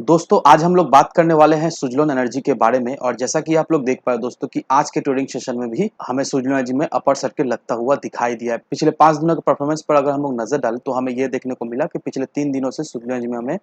दोस्तों आज हम लोग बात करने वाले हैं सुज़लोन एनर्जी के बारे में और जैसा कि आप लोग देख पाए दोस्तों कि आज के ट्रेडिंग सेशन में भी हमें सुज़लोन एनर्जी में अपर सर्किट लगता हुआ दिखाई दिया है। पिछले 5 दिनों के परफॉर्मेंस पर अगर हम लोग नजर डालें तो हमें ये देखने को मिला कि पिछले 3 दिनों से सुज़लोन एनर्जी में हमें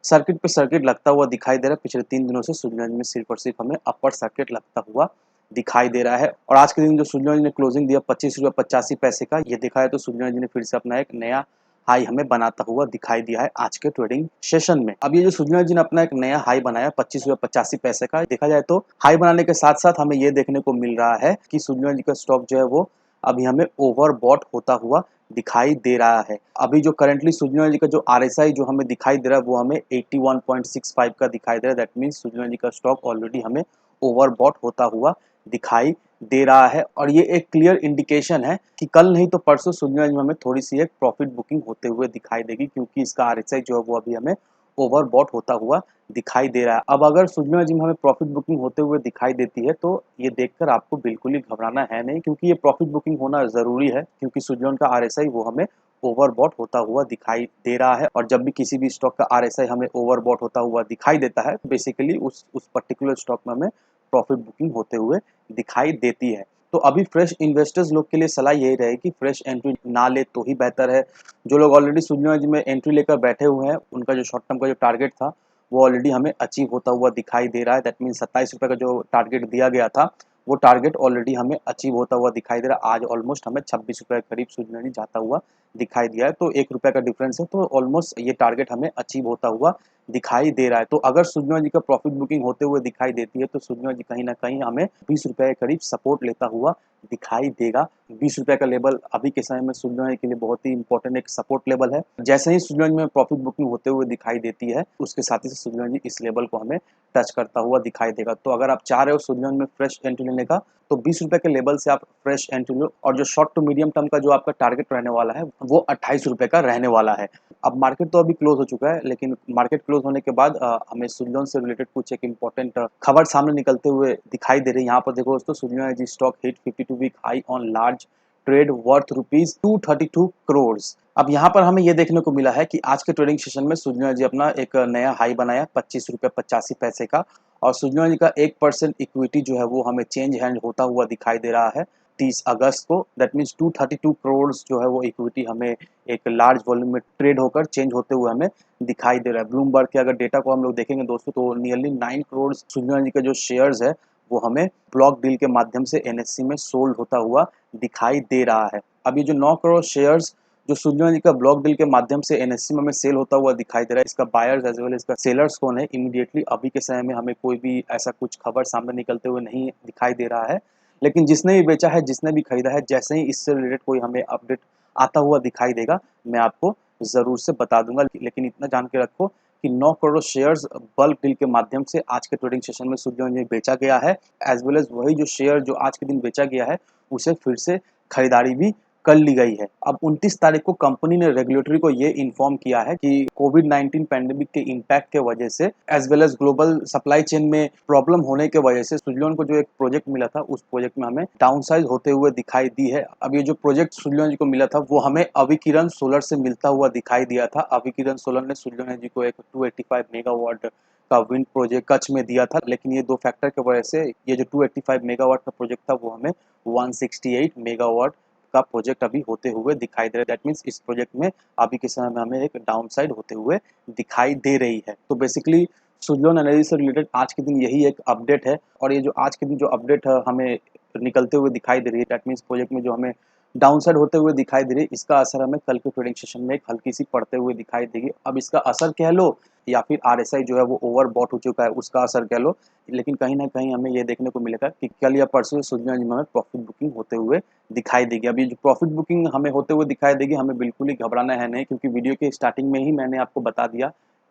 सर्किट पे सर्किट लगता हुआ दिखाई दे रहा है। पिछले 3 दिनों से सुज़लोन एनर्जी में सिर्फ और सिर्फ हमें अपर सर्किट लगता हुआ दिखाई दे रहा है। और आज के दिन जो सुज़लोन एनर्जी ने क्लोजिंग दिया 25 रुपये 85 पैसे का, ये दिखाया तो सुज़लोन एनर्जी ने फिर से अपना एक नया हाई हमें बनाता हुआ दिखाई दिया है आज के ट्रेडिंग सेशन में। अब ये जो सुजना जी ने अपना एक नया हाई बनाया 25 रुपये 85 पैसे का, देखा जाए तो हाई बनाने के साथ साथ हमें ये देखने को मिल रहा है कि सुजना जी का स्टॉक जो है वो अभी हमें ओवरबॉट होता हुआ दिखाई दे रहा है। अभी जो करंटली सुजना जी का जो आरएसआई जो हमें दिखाई दे रहा है वो हमें 81.65 का दिखाई दे रहा है। दैट मीन्स सुजना जी का स्टॉक ऑलरेडी हमें ओवरबॉट होता हुआ दिखाई दे रहा है और ये एक क्लियर इंडिकेशन है कि कल नहीं तो परसों सुजना जी में हमें थोड़ी सी एक प्रॉफिट बुकिंग होते हुए दिखाई देगी, क्योंकि इसका आरएसआई जो है वो अभी हमें ओवरबॉट होता हुआ दिखाई दे रहा है। अब अगर सुजना जी में हमें प्रॉफिट बुकिंग होते हुए दिखाई देती है तो ये देखकर आपको बिल्कुल ही घबराना है नहीं, क्योंकि ये प्रॉफिट बुकिंग होना जरूरी है, क्योंकि सुजन का आरएसआई वो हमें ओवरबॉट होता हुआ दिखाई दे रहा है। और जब भी किसी भी स्टॉक का आरएसआई हमें ओवरबॉट होता हुआ दिखाई देता है तो बेसिकली उस पर्टिकुलर स्टॉक में हमें प्रॉफिट बुकिंग होते हुए दिखाई देती है। तो अभी फ्रेश इन्वेस्टर्स लोग के लिए सलाह यही रहेगी कि फ्रेश एंट्री ना ले तो ही बेहतर है। जो लोग ऑलरेडी सुजना जी में एंट्री लेकर बैठे हुए हैं उनका जो शॉर्ट टर्म का जो टारगेट था वो ऑलरेडी हमें अचीव होता हुआ दिखाई दे रहा है। दैट मीन 27 रुपये का जो टारगेट दिया गया था वो टारगेट ऑलरेडी हमें अचीव होता हुआ दिखाई दे रहा है। आज ऑलमोस्ट हमें 26 रुपये के करीब सुजना जी जाता हुआ दिखाई दिया है, तो 1 रुपये का डिफरेंस है, तो ऑलमोस्ट ये टारगेट हमें अचीव होता हुआ दिखाई दे रहा है। तो अगर सुजना जी का प्रॉफिट बुकिंग होते हुए दिखाई देती है तो सुजना जी कहीं ना कहीं हमें 20 रुपये के करीब सपोर्ट लेता हुआ दिखाई देगा। 20 रुपये का लेवल अभी के समय में सुजना जी के लिए बहुत ही इंपॉर्टेंट एक सपोर्ट लेवल है। जैसे ही सुजना जी में प्रॉफिट बुकिंग होते हुए दिखाई देती है उसके साथ ही सुजना जी इस लेवल को हमें टच करता हुआ दिखाई देगा। तो अगर आप चाह रहे हो सुजना में फ्रेश एंट्री लेने का तो 20 रुपये के लेवल से आप फ्रेश एंट्री लो, और जो शॉर्ट टू मीडियम टर्म का जो आपका टारगेट रहने वाला है वो 28 रुपये का रहने वाला है। अब मार्केट तो अभी क्लोज हो चुका है, लेकिन मार्केट क्लोज होने के बाद हमें सुजलोन से रिलेटेड कुछ एक इंपॉर्टेंट खबर सामने निकलते हुए दिखाई दे रही है। यहाँ पर देखो दोस्तों, Suzlon ji stock hit 52 week high on large trade worth rupees 232 crore. अब यहाँ पर हमें यह देखने को मिला है कि आज के ट्रेडिंग सेशन में सुजलोन जी अपना एक नया हाई बनाया 25 रुपये 85 पैसे का, और सुजलोन जी का 1% इक्विटी जो है वो हमें चेंज हैंड होता हुआ दिखाई दे रहा है 30 अगस्त को। दैट मीन्स 232 करोड़ जो है वो इक्विटी हमें एक लार्ज वॉल्यूम में ट्रेड होकर चेंज होते हुए हमें दिखाई दे रहा है। ब्लूमबर्ग के अगर डेटा को हम लोग देखेंगे दोस्तों तो नियरली 9 करोड़ सुजना जी के जो शेयर्स है वो हमें ब्लॉक डील के माध्यम से एनएससी में सोल्ड होता हुआ दिखाई दे रहा है। अब ये जो 9 करोड़ शेयर्स जो सुजना जी का ब्लॉक डील के माध्यम से एनएससी में हमें सेल होता हुआ दिखाई दे रहा है, इसका बायर्स एज वेल इसका सेलर्स कौन है, इमीडिएटली अभी के समय में हमें कोई भी ऐसा कुछ खबर सामने निकलते हुए नहीं दिखाई दे रहा है। लेकिन जिसने भी बेचा है, जिसने भी खरीदा है, जैसे ही इससे रिलेटेड कोई हमें अपडेट आता हुआ दिखाई देगा मैं आपको ज़रूर से बता दूंगा। लेकिन इतना जान के रखो कि 9 करोड़ शेयर्स बल्क डील के माध्यम से आज के ट्रेडिंग सेशन में सुजन में बेचा गया है, एज वेल एज वही जो शेयर जो आज के दिन बेचा गया है उसे फिर से खरीदारी भी कर ली गई है। अब 29 तारीख को कंपनी ने रेगुलेटरी को ये इन्फॉर्म किया है कि कोविड-19 पैंडेमिक के इम्पैक्ट के वजह से as well as global supply chain में प्रॉब्लम होने के वजह से सुजलोन को जो एक प्रोजेक्ट मिला था उस प्रोजेक्ट में हमें डाउनसाइज होते हुए दिखाई दी है। अब ये जो प्रोजेक्ट सुजलोन जी को मिला था वो हमें अभिकिरण सोलर से मिलता हुआ दिखाई दिया था। अभिकिरण सोलर ने सुजलोन जी को एक 285 मेगावाट का विंड प्रोजेक्ट कच्छ में दिया था, लेकिन ये दो फैक्टर की वजह से ये जो 285 मेगावाट का प्रोजेक्ट था वो हमें 168 मेगावाट का प्रोजेक्ट अभी होते हुए दिखाई दे रहा है। दैट मीन्स इस प्रोजेक्ट में अभी के समय में हमें एक डाउन साइड होते हुए दिखाई दे रही है। तो बेसिकली सुजलोन एनर्जी से रिलेटेड आज के दिन यही एक अपडेट है, और ये जो आज के दिन जो अपडेट है हमें निकलते हुए दिखाई दे रही है, दैट मीन्स प्रोजेक्ट में जो हमें डाउन साइड होते हुए दिखाई दे रही है, इसका असर हमें कल के ट्रेडिंग सेशन में एक हल्की सी पड़ते हुए दिखाई देगी। अब इसका असर कह लो या फिर आरएसआई जो है वो ओवर बॉट हो चुका है उसका असर कह लो, लेकिन कहीं ना कहीं हमें ये देखने को मिलेगा कि कल या परसों सुजलोन जी में हमें प्रॉफिट बुकिंग होते हुए दिखाई देगी। अभी जो प्रॉफिट बुकिंग हमें होते हुए दिखाई देगी हमें बिल्कुल ही घबराना है नहीं, क्योंकि वीडियो के स्टार्टिंग में ही मैंने आपको बता दिया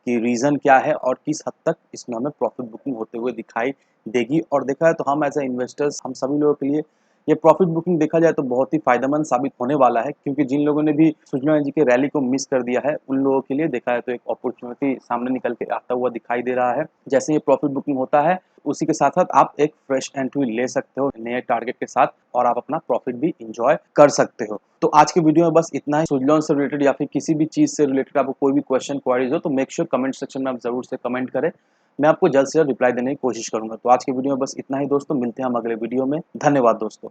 कि रीज़न क्या है और किस हद तक इसमें हमें प्रॉफिट बुकिंग होते हुए दिखाई देगी। और देखा है तो हम एज ए इन्वेस्टर्स हम सभी लोगों के लिए ये प्रॉफिट बुकिंग देखा जाए तो बहुत ही फायदेमंद साबित होने वाला है, क्योंकि जिन लोगों ने भी सुजना जी के रैली को मिस कर दिया है उन लोगों के लिए देखा है तो एक अपॉर्चुनिटी सामने निकल के आता हुआ दिखाई दे रहा है। जैसे ये प्रॉफिट बुकिंग होता है उसी के साथ-साथ आप एक फ्रेश एंट्री ले सकते हो नए टारगेट के साथ और आप अपना प्रॉफिट भी एन्जॉय कर सकते हो। तो आज के वीडियो में बस इतना ही। सुजलॉन से रिलेटेड या फिर किसी भी चीज़ से रिलेटेड आपको कोई भी क्वेश्चन क्वेरीज हो तो मेक श्योर कमेंट सेक्शन में आप ज़रूर से कमेंट करें। मैं आपको जल्द से जल्द रिप्लाई देने की कोशिश करूँगा। तो आज के वीडियो में बस इतना ही दोस्तों, मिलते हैं हम अगले वीडियो में। धन्यवाद दोस्तों।